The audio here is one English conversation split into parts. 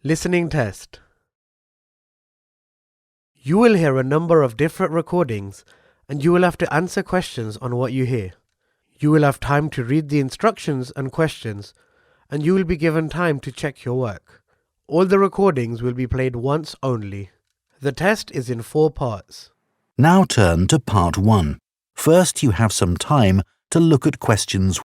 Listening test. You will hear a number of different recordings and you will have to answer questions on what you hear. You will have time to read the instructions and questions and you will be given time to check your work. All the recordings will be played once only. The test is in 4 parts. Now turn to part 1. First, you have some time to look at questions.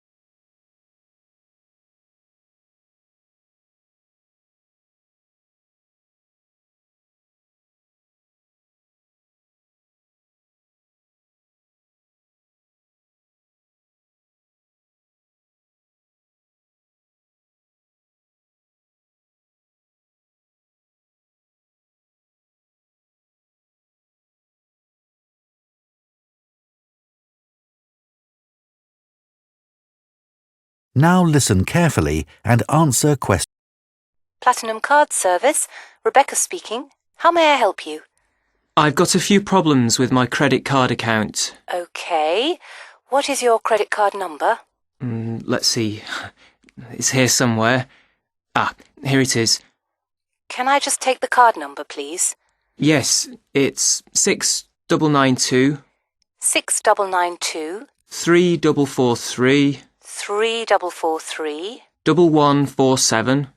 Now listen carefully and answer questions. Platinum Card Service, Rebecca speaking. How may I help you? I've got a few problems with my credit card account. Okay. What is your credit card number? Let's see. It's here somewhere. Here it is. Can I just take the card number, please? Yes, it's 6992 6992 3443 3443 1147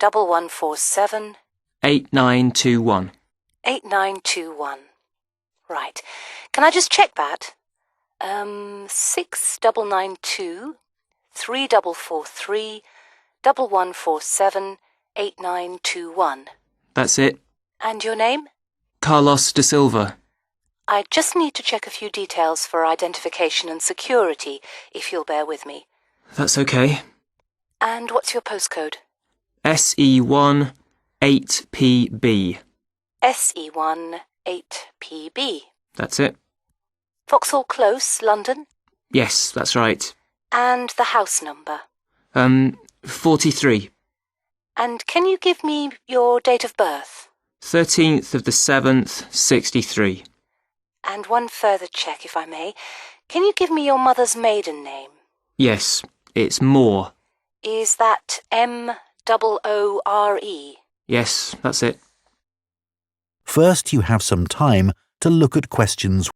1147 8921. 8921. Right. Can I just check that? 6992 3443 1147 8921. That's it. And your name? Carlos de Silva. I just need to check a few details for identification and security, if you'll bear with me. That's okay. And what's your postcode? SE1 8PB. SE1 8PB. That's it. Vauxhall Close, London? Yes, that's right. And the house number? 43. And can you give me your date of birth? 13th of the 7th, 63. And one further check, if I may. Can you give me your mother's maiden name? Yes, it's Moore. Is that M-O-O-R-E? Yes, that's it. First, you have some time to look at questions.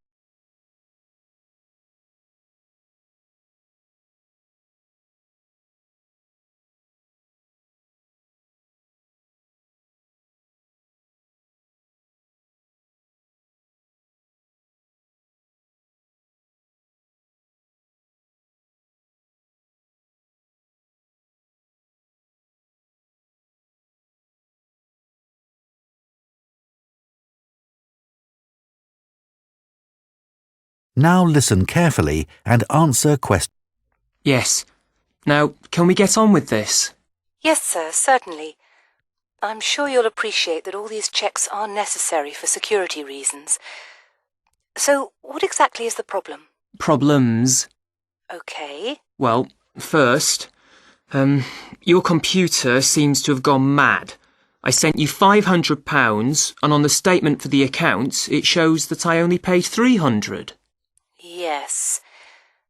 Now listen carefully and answer questions. Yes. Now, can we get on with this? Yes, sir, certainly. I'm sure you'll appreciate that all these checks are necessary for security reasons. So, what exactly is the problem? Problems? Okay. Well, first, your computer seems to have gone mad. I sent you £500 and on the statement for the account it shows that I only paid £300. Yes.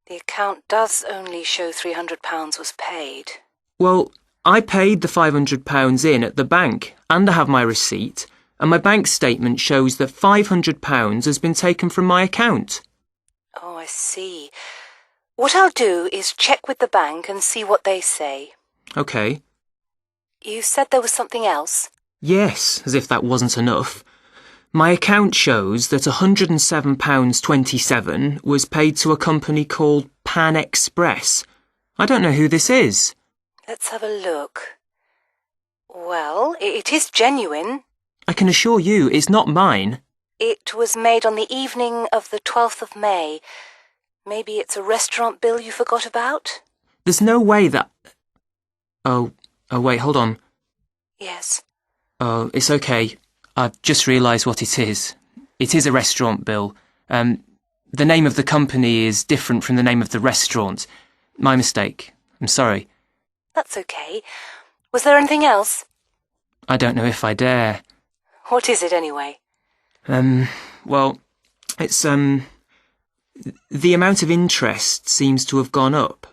The account does only show £300 was paid. Well, I paid the £500 in at the bank and I have my receipt and my bank statement shows that £500 has been taken from my account. Oh, I see. What I'll do is check with the bank and see what they say. OK. You said there was something else? Yes, as if that wasn't enough. My account shows that £107.27 was paid to a company called Pan Express. I don't know who this is. Let's have a look. Well, it is genuine. I can assure you it's not mine. It was made on the evening of the 12th of May. Maybe it's a restaurant bill you forgot about? There's no way that... Oh, wait, hold on. Yes. Oh, it's okay. I've just realised what it is. It is a restaurant bill. The name of the company is different from the name of the restaurant. My mistake. I'm sorry. That's okay. Was there anything else? I don't know if I dare. What is it anyway? Well, it's, the amount of interest seems to have gone up.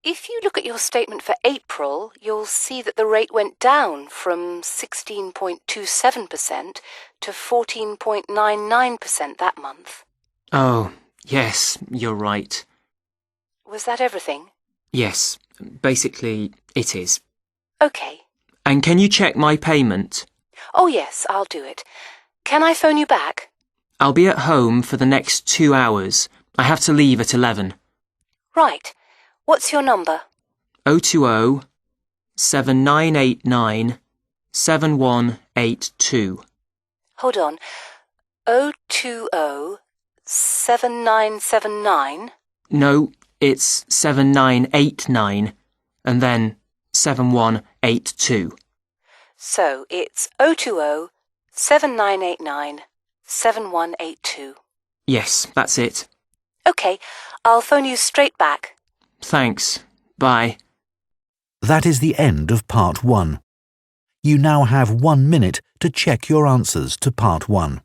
If you look at your statement for April, you'll see that the rate went down from 16.27% to 14.99% that month. Oh, yes, you're right. Was that everything? Yes, basically it is. Okay. And can you check my payment? Oh yes, I'll do it. Can I phone you back? I'll be at home for the next 2 hours. I have to leave at 11. Right. What's your number? 020 7989 7182. Hold on. 020 7979? No, it's 7989 and then 7182. So it's 020 7989 7182. Yes, that's it. Okay, I'll phone you straight back. Thanks. Bye. That is the end of Part 1. You now have 1 minute to check your answers to Part 1.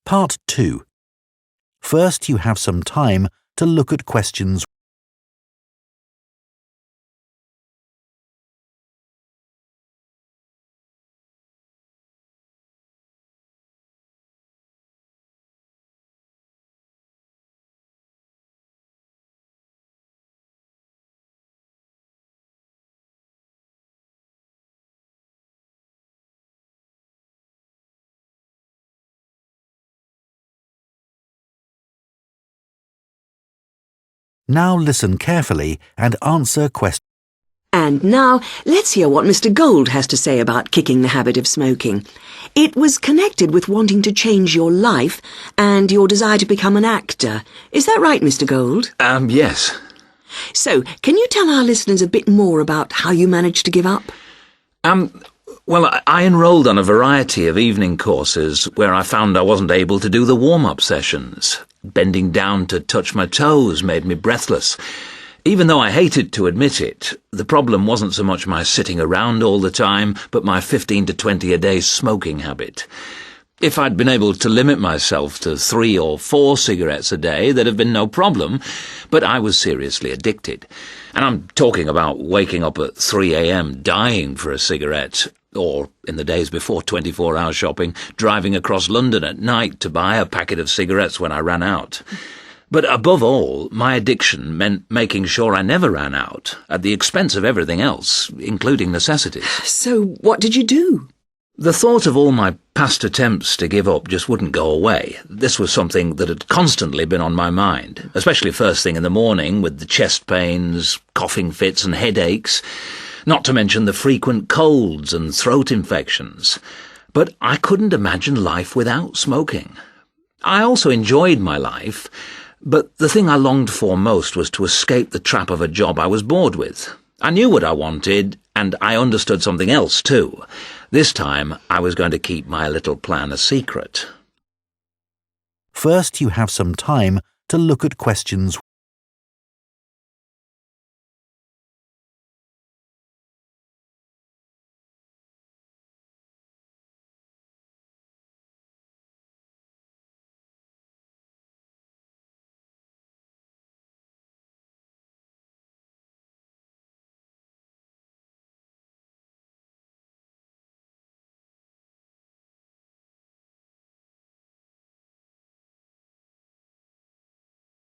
Part 2. First, you have some time to look at questions. Now listen carefully and answer questions. And now, let's hear what Mr. Gold has to say about kicking the habit of smoking. It was connected with wanting to change your life and your desire to become an actor. Is that right, Mr. Gold? Yes. So, can you tell our listeners a bit more about how you managed to give up? Well, I enrolled on a variety of evening courses where I found I wasn't able to do the warm-up sessions. Bending down to touch my toes made me breathless. Even though I hated to admit it, the problem wasn't so much my sitting around all the time, but my 15 to 20 a day smoking habit. If I'd been able to limit myself to 3 or 4 cigarettes a day, there'd have been no problem, but I was seriously addicted. And I'm talking about waking up at 3 a.m. dying for a cigarette, or, in the days before 24-hour shopping, driving across London at night to buy a packet of cigarettes when I ran out. But above all, my addiction meant making sure I never ran out, at the expense of everything else, including necessities. So, what did you do? The thought of all my past attempts to give up just wouldn't go away. This was something that had constantly been on my mind, especially first thing in the morning with the chest pains, coughing fits and headaches, not to mention the frequent colds and throat infections. But I couldn't imagine life without smoking. I also enjoyed my life, but the thing I longed for most was to escape the trap of a job I was bored with. I knew what I wanted, and I understood something else too. This time, I was going to keep my little plan a secret. First, you have some time to look at questions.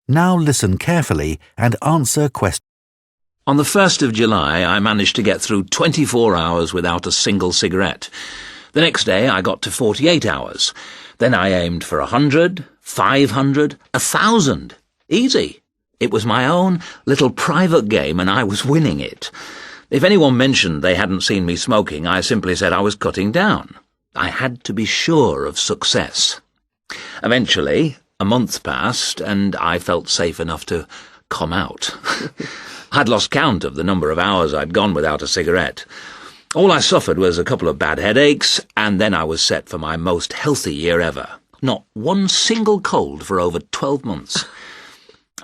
Now listen carefully and answer questions. On the 1st of July, I managed to get through 24 hours without a single cigarette. The next day, I got to 48 hours. Then I aimed for 100, 500, 1,000. Easy. It was my own little private game, and I was winning it. If anyone mentioned they hadn't seen me smoking, I simply said I was cutting down. I had to be sure of success. Eventually, a month passed, and I felt safe enough to come out. I'd lost count of the number of hours I'd gone without a cigarette. All I suffered was a couple of bad headaches, and then I was set for my most healthy year ever. Not one single cold for over 12 months.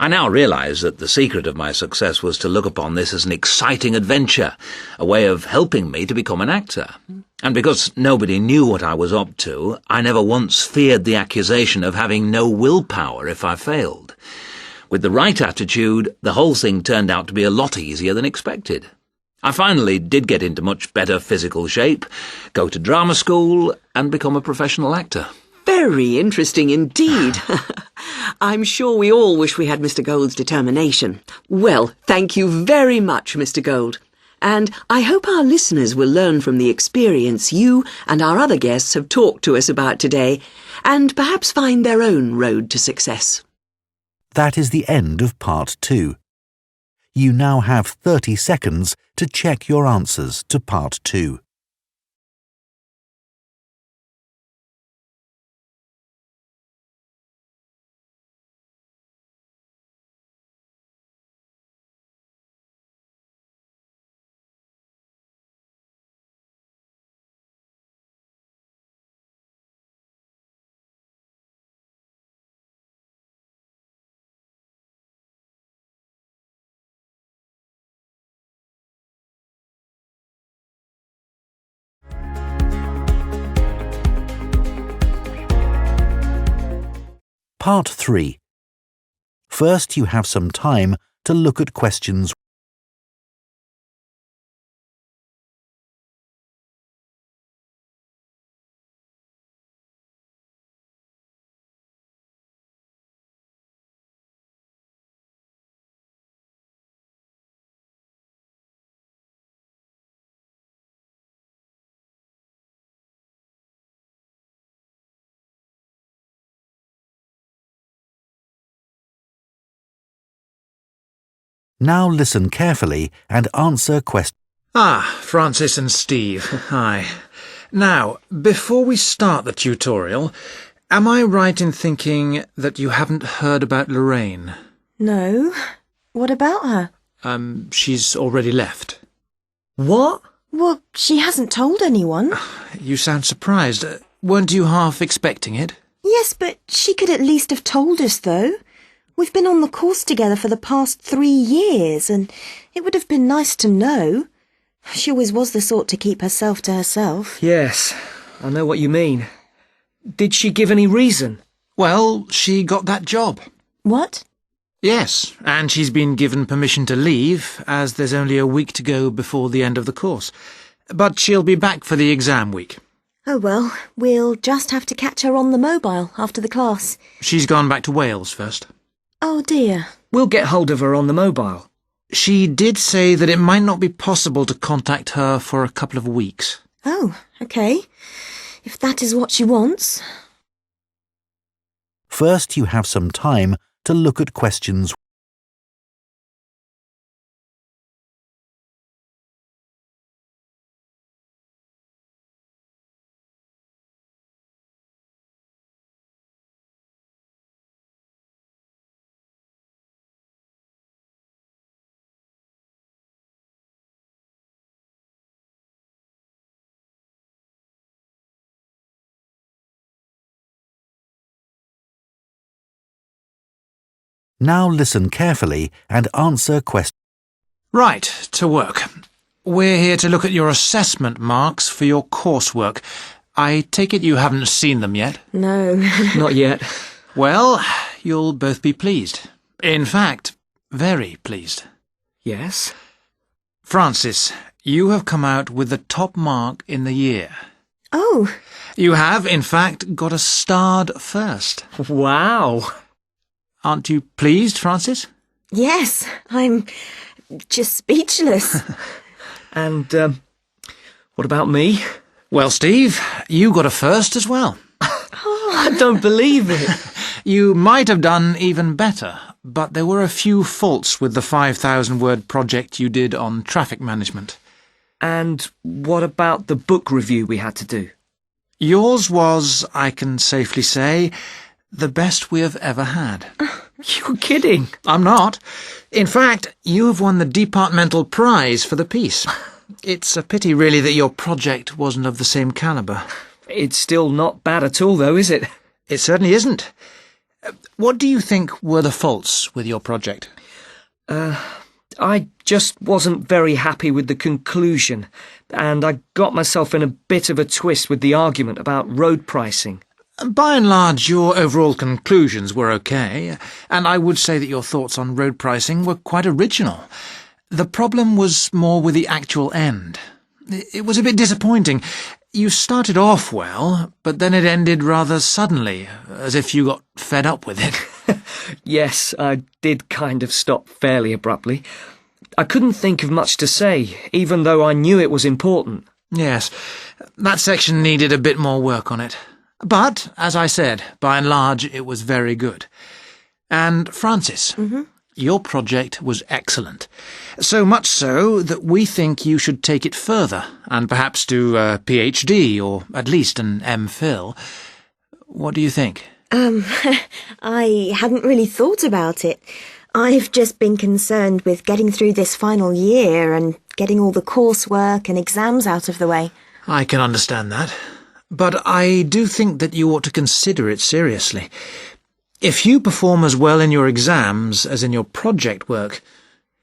I now realise that the secret of my success was to look upon this as an exciting adventure, a way of helping me to become an actor. And because nobody knew what I was up to, I never once feared the accusation of having no willpower if I failed. With the right attitude, the whole thing turned out to be a lot easier than expected. I finally did get into much better physical shape, go to drama school, and become a professional actor. Very interesting indeed. I'm sure we all wish we had Mr. Gould's determination. Well, thank you very much, Mr. Gould. And I hope our listeners will learn from the experience you and our other guests have talked to us about today, and perhaps find their own road to success. That is the end of Part 2. You now have 30 seconds to check your answers to Part 2. Part 3. First, you have some time to look at questions. Now listen carefully and answer questions. Francis and Steve, hi. Now, before we start the tutorial, am I right in thinking that you haven't heard about Lorraine? No. What about her? She's already left. What? Well, she hasn't told anyone. You sound surprised. Weren't you half expecting it? Yes, but she could at least have told us, though. We've been on the course together for the past 3 years, and it would have been nice to know. She always was the sort to keep herself to herself. Yes, I know what you mean. Did she give any reason? Well, she got that job. What? Yes, and she's been given permission to leave, as there's only a week to go before the end of the course. But she'll be back for the exam week. Oh well, we'll just have to catch her on the mobile after the class. She's gone back to Wales first. Oh dear. We'll get hold of her on the mobile. She did say that it might not be possible to contact her for a couple of weeks. Oh, okay. If that is what she wants. First, you have some time to look at questions. Now listen carefully and answer questions. Right, to work. We're here to look at your assessment marks for your coursework. I take it you haven't seen them yet? No. Not yet. Well, you'll both be pleased. In fact, very pleased. Yes? Francis, you have come out with the top mark in the year. Oh. You have, in fact, got a starred first. Wow. Aren't you pleased, Francis? Yes, I'm just speechless. And, what about me? Well, Steve, you got a first as well. I don't believe it. You might have done even better, but there were a few faults with the 5,000-word project you did on traffic management. And what about the book review we had to do? Yours was, I can safely say, the best we have ever had. You're kidding. I'm not. In fact, you have won the departmental prize for the piece. It's a pity, really, that your project wasn't of the same calibre. It's still not bad at all, though, is it? It certainly isn't. What do you think were the faults with your project? I just wasn't very happy with the conclusion, and I got myself in a bit of a twist with the argument about road pricing. By and large, your overall conclusions were okay, and I would say that your thoughts on road pricing were quite original. The problem was more with the actual end. It was a bit disappointing. You started off well, but then it ended rather suddenly, as if you got fed up with it. Yes, I did kind of stop fairly abruptly. I couldn't think of much to say, even though I knew it was important. Yes, that section needed a bit more work on it. But, as I said, by and large, it was very good. And, Francis, your project was excellent. So much so that we think you should take it further, and perhaps do a PhD, or at least an MPhil. What do you think? I hadn't really thought about it. I've just been concerned with getting through this final year and getting all the coursework and exams out of the way. I can understand that. But I do think that you ought to consider it seriously. If you perform as well in your exams as in your project work,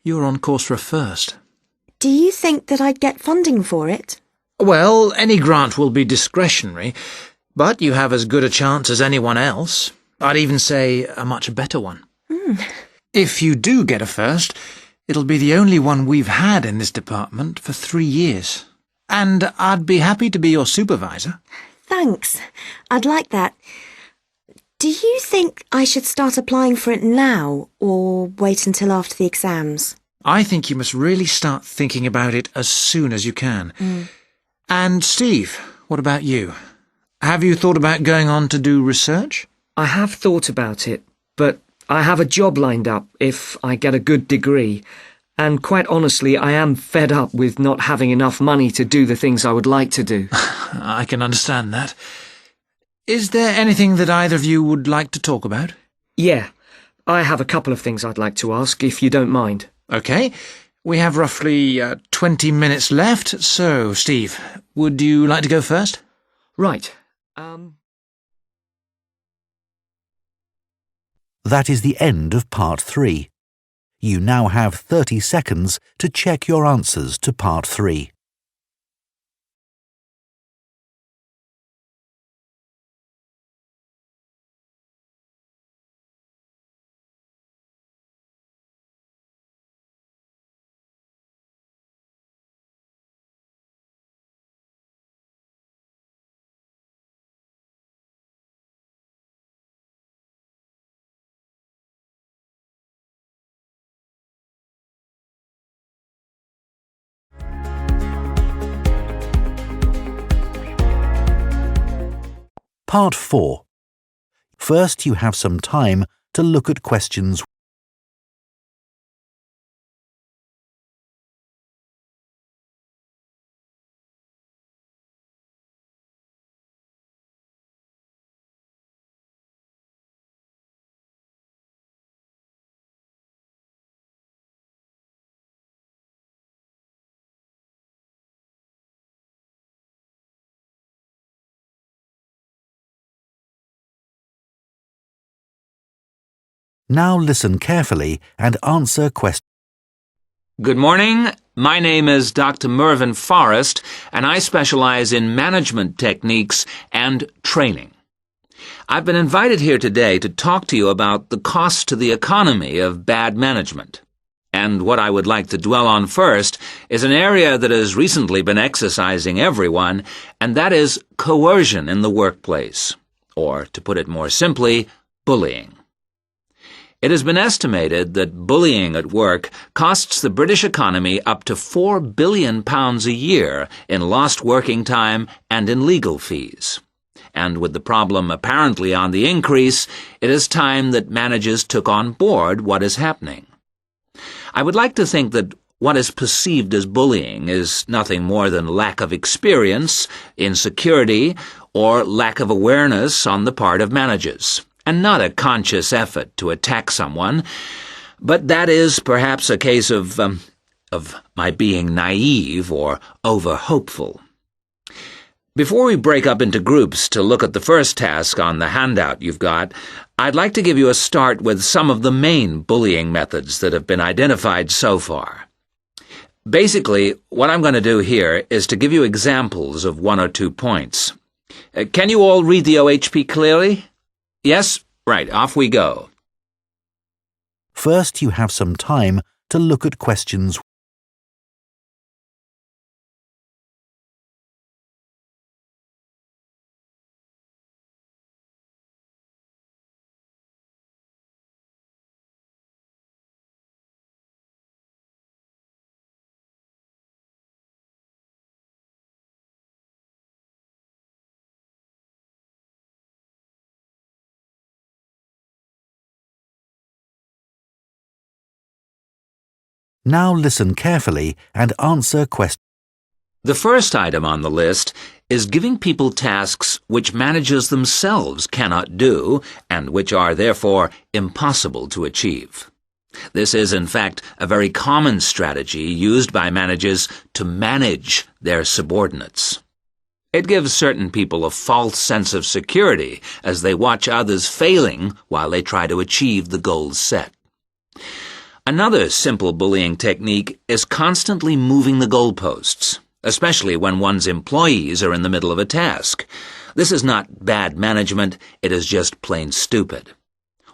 you're on course for a first. Do you think that I'd get funding for it? Well, any grant will be discretionary, but you have as good a chance as anyone else. I'd even say a much better one. If you do get a first, it'll be the only one we've had in this department for 3 years. And I'd be happy to be your supervisor. Thanks. I'd like that. Do you think I should start applying for it now, or wait until after the exams? I think you must really start thinking about it as soon as you can. And Steve, what about you? Have you thought about going on to do research? I have thought about it, but I have a job lined up if I get a good degree, and quite honestly, I am fed up with not having enough money to do the things I would like to do. I can understand that. Is there anything that either of you would like to talk about? Yeah, I have a couple of things I'd like to ask, if you don't mind. OK. We have roughly 20 minutes left, so, Steve, would you like to go first? Right. That is the end of part 3. You now have 30 seconds to check your answers to part 3. Part 4. First, you have some time to look at questions. Now listen carefully and answer questions. Good morning. My name is Dr. Mervyn Forrest, and I specialize in management techniques and training. I've been invited here today to talk to you about the cost to the economy of bad management. And what I would like to dwell on first is an area that has recently been exercising everyone, and that is coercion in the workplace, or, to put it more simply, bullying. It has been estimated that bullying at work costs the British economy up to £4 billion a year in lost working time and in legal fees. And with the problem apparently on the increase, it is time that managers took on board what is happening. I would like to think that what is perceived as bullying is nothing more than lack of experience, insecurity, or lack of awareness on the part of managers, and not a conscious effort to attack someone, but that is perhaps a case of my being naive or over-hopeful. Before we break up into groups to look at the first task on the handout you've got, I'd like to give you a start with some of the main bullying methods that have been identified so far. Basically, what I'm going to do here is to give you examples of 1 or 2 points. Can you all read the OHP clearly? Yes? Right, off we go. First, you have some time to look at questions. Now listen carefully and answer questions. The first item on the list is giving people tasks which managers themselves cannot do and which are therefore impossible to achieve. This is, in fact, a very common strategy used by managers to manage their subordinates. It gives certain people a false sense of security as they watch others failing while they try to achieve the goals set. Another simple bullying technique is constantly moving the goalposts, especially when one's employees are in the middle of a task. This is not bad management, it is just plain stupid.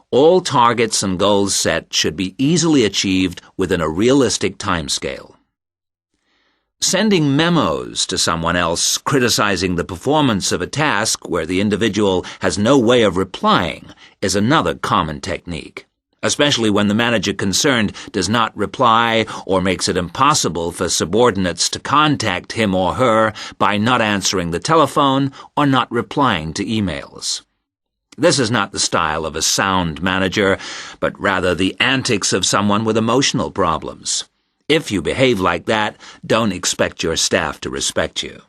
All targets and goals set should be easily achieved within a realistic timescale. Sending memos to someone else criticizing the performance of a task where the individual has no way of replying is another common technique, especially when the manager concerned does not reply or makes it impossible for subordinates to contact him or her by not answering the telephone or not replying to emails. This is not the style of a sound manager, but rather the antics of someone with emotional problems. If you behave like that, don't expect your staff to respect you.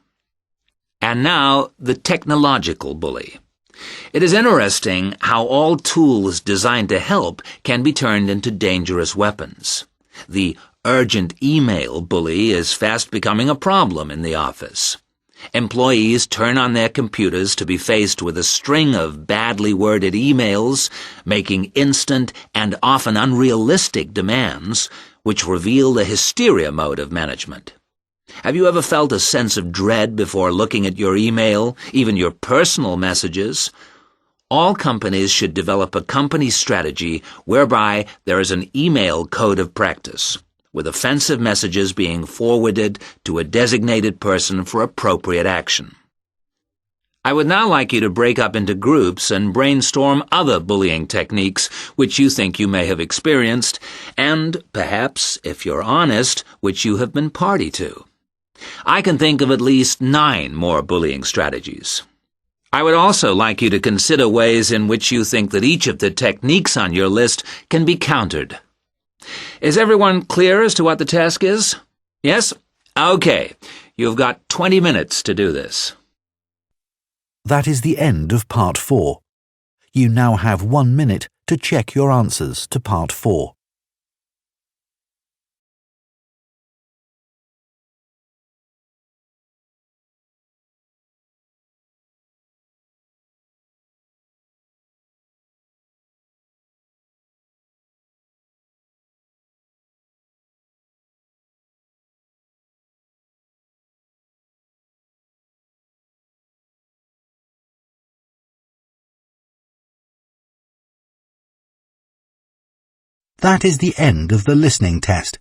And now, the technological bully. It is interesting how all tools designed to help can be turned into dangerous weapons. The urgent email bully is fast becoming a problem in the office. Employees turn on their computers to be faced with a string of badly worded emails, making instant and often unrealistic demands, which reveal the hysteria mode of management. Have you ever felt a sense of dread before looking at your email, even your personal messages? All companies should develop a company strategy whereby there is an email code of practice, with offensive messages being forwarded to a designated person for appropriate action. I would now like you to break up into groups and brainstorm other bullying techniques which you think you may have experienced, and perhaps, if you're honest, which you have been party to. I can think of at least 9 more bullying strategies. I would also like you to consider ways in which you think that each of the techniques on your list can be countered. Is everyone clear as to what the task is? Yes? Okay. You've got 20 minutes to do this. That is the end of Part 4. You now have 1 minute to check your answers to Part 4. That is the end of the listening test.